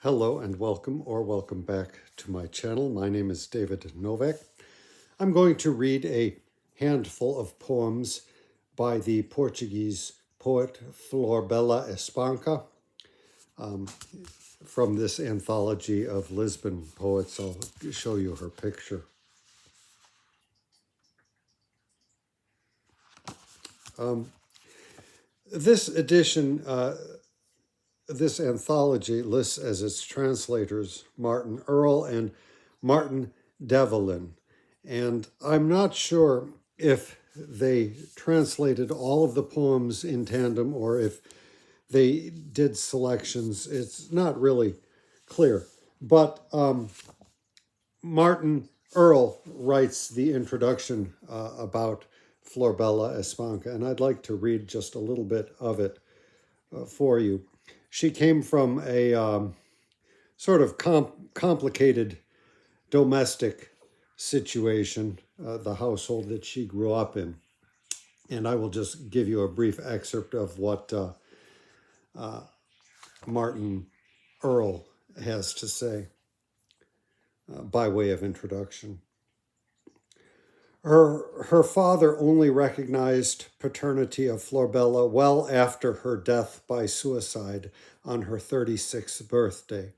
Hello and welcome back to my channel. My name is David Novak. I'm going to read a handful of poems by the Portuguese poet Florbela Espanca from this anthology of Lisbon poets. I'll show you her picture. This edition, this anthology lists as its translators Martin Earl and Martin Devlin. And I'm not sure if they translated all of the poems in tandem or if they did selections. It's not really clear. But Martin Earl writes the introduction about Florbela Espanca, and I'd like to read just a little bit of it for you. She came from a sort of complicated domestic situation, the household that she grew up in. And I will just give you a brief excerpt of what Martin Earl has to say by way of introduction. Her father only recognized paternity of Florbela well after her death by suicide on her 36th birthday.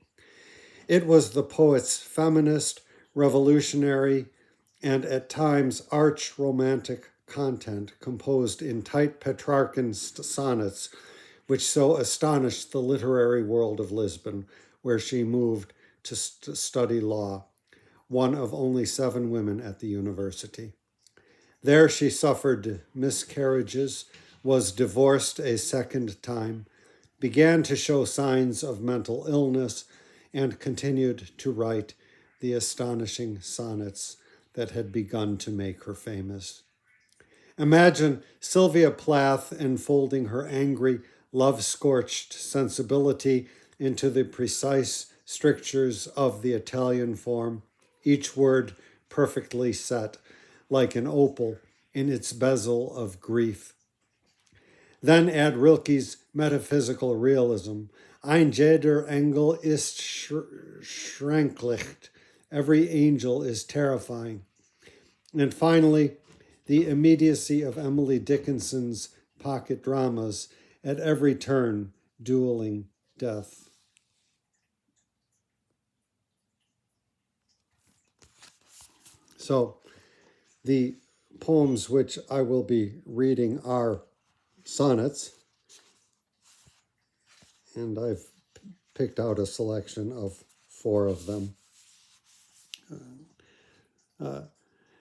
It was the poet's feminist, revolutionary, and at times arch-romantic content composed in tight Petrarchan sonnets which so astonished the literary world of Lisbon, where she moved to study law, one of only 7 women at the university. There she suffered miscarriages, was divorced a second time, began to show signs of mental illness, and continued to write the astonishing sonnets that had begun to make her famous. Imagine Sylvia Plath enfolding her angry, love-scorched sensibility into the precise strictures of the Italian form, each word perfectly set, like an opal in its bezel of grief. Then add Rilke's metaphysical realism. Ein jeder Engel ist schrecklich. Every angel is terrifying. And finally, the immediacy of Emily Dickinson's pocket dramas, at every turn dueling death. So the poems which I will be reading are sonnets, and I've picked out a selection of 4 of them.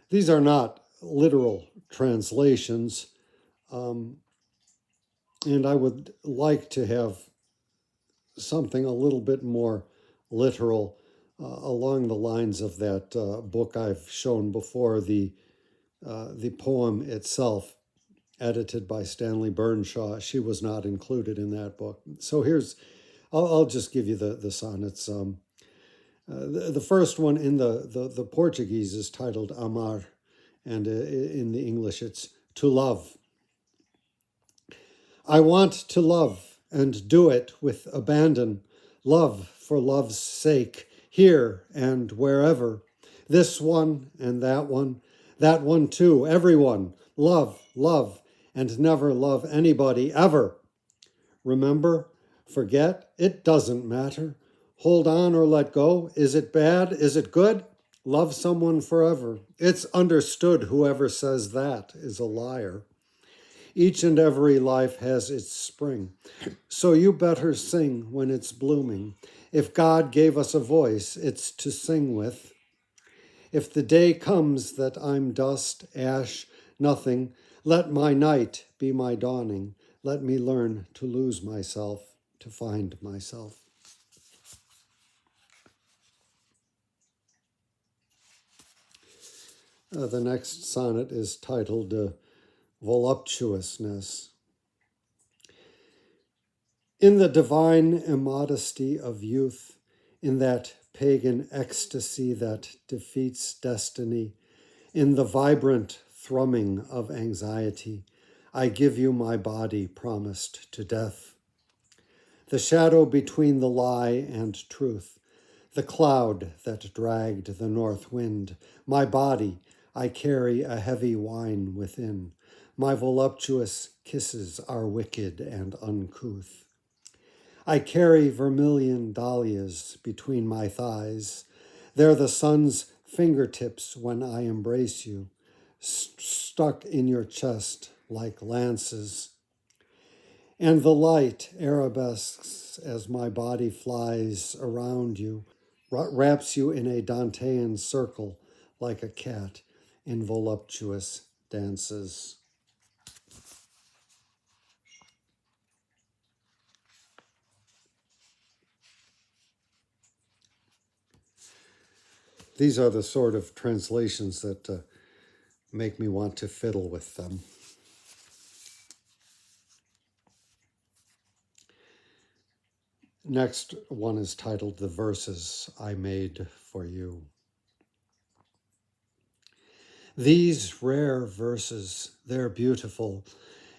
These are not literal translations, and I would like to have something a little bit more literal along the lines of that book I've shown before, the poem itself, edited by Stanley Burnshaw. She was not included in that book. So I'll just give you the sonnets. The first one in the Portuguese is titled Amar, and in the English it's To Love. I want to love and do it with abandon, love for love's sake, here and wherever, this one and that one too, everyone, love, love, and never love anybody ever. Remember, forget, it doesn't matter. Hold on or let go. Is it bad? Is it good? Love someone forever. It's understood whoever says that is a liar. Each and every life has its spring, so you better sing when it's blooming. If God gave us a voice, it's to sing with. If the day comes that I'm dust, ash, nothing, let my night be my dawning. Let me learn to lose myself, to find myself. The next sonnet is titled Voluptuousness. In the divine immodesty of youth, in that pagan ecstasy that defeats destiny, in the vibrant thrumming of anxiety, I give you my body promised to death. the shadow between the lie and truth, the cloud that dragged the north wind. My body, I carry a heavy wine within. My voluptuous kisses are wicked and uncouth. I carry vermilion dahlias between my thighs. They're the sun's fingertips when I embrace you, stuck in your chest like lances. And the light arabesques as my body flies around you, wraps you in a Dantean circle like a cat in voluptuous dances. These are the sort of translations that make me want to fiddle with them. Next one is titled The Verses I Made for You. These rare verses, they're beautiful,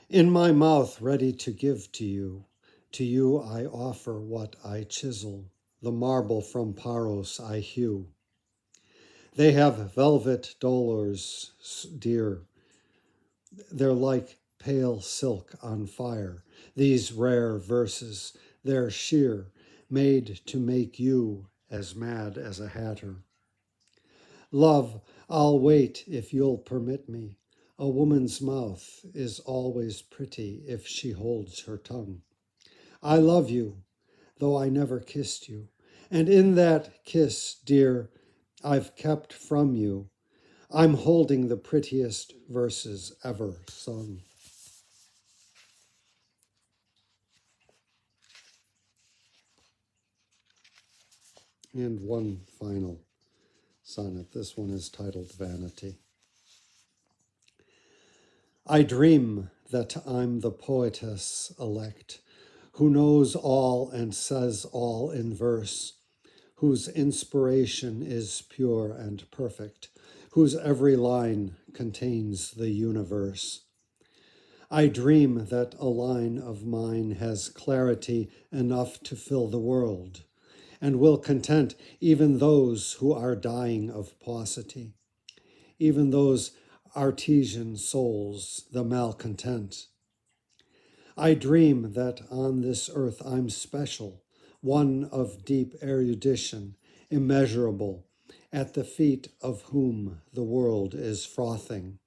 in my mouth ready to give to you. To you I offer what I chisel, the marble from Paros I hew. They have velvet dolors, dear. They're like pale silk on fire. These rare verses, they're sheer, made to make you as mad as a hatter. Love, I'll wait if you'll permit me. A woman's mouth is always pretty if she holds her tongue. I love you, though I never kissed you. And in that kiss, dear, I've kept from you. I'm holding the prettiest verses ever sung. And one final sonnet. This one is titled Vanity. I dream that I'm the poetess elect, who knows all and says all in verse, whose inspiration is pure and perfect, whose every line contains the universe. I dream that a line of mine has clarity enough to fill the world, and will content even those who are dying of paucity, even those artesian souls, the malcontent. I dream that on this earth I'm special, one of deep erudition, immeasurable, at the feet of whom the world is frothing.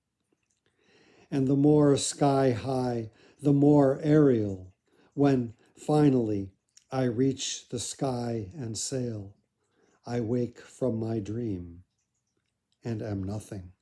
And the more sky high, the more aerial, when finally I reach the sky and sail, I wake from my dream and am nothing.